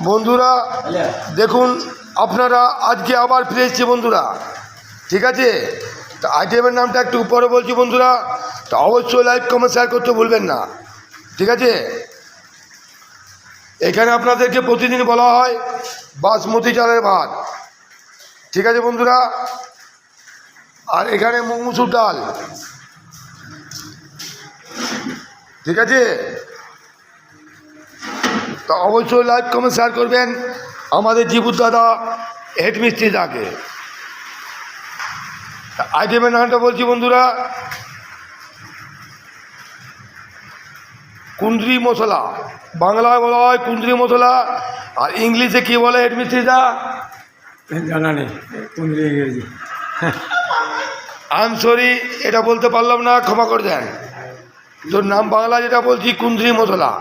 বন্ধুরা দেখুন, আপনারা আজকে আবার ফিরে এসেছে বন্ধুরা, ঠিক আছে। তা আইটেমের নামটা একটু পরে বলছি বন্ধুরা, তা অবশ্যই লাইক কমেন্ট শেয়ার করতে ভুলবেন না, ঠিক আছে। এখানে আপনাদেরকে প্রতিদিন বলা হয় বাসমতি চালের ভাত, ঠিক আছে বন্ধুরা। আর এখানে মুগ মুসুর ডাল, ঠিক আছে। তো অবশ্যই লাইক কমেন্ট শেয়ার করবেন আমাদের জীবুর দাদা হেড মিস্ত্রি দাকে। আইটেমের নামটা বলছি বন্ধুরা, কুন্দ্রি মশলা, বাংলায় বলা হয় কুন্দ্রি মশলা, আর ইংলিশে কী বলে হেড মিস্ত্রি দা? জানা নেই কুন্দ্রি ইংরেজি। আম সরি, এটা বলতে পারলাম না, ক্ষমা করে দেন। তোর নাম বাংলা যেটা বলছি কুন্দ্রি মশলা।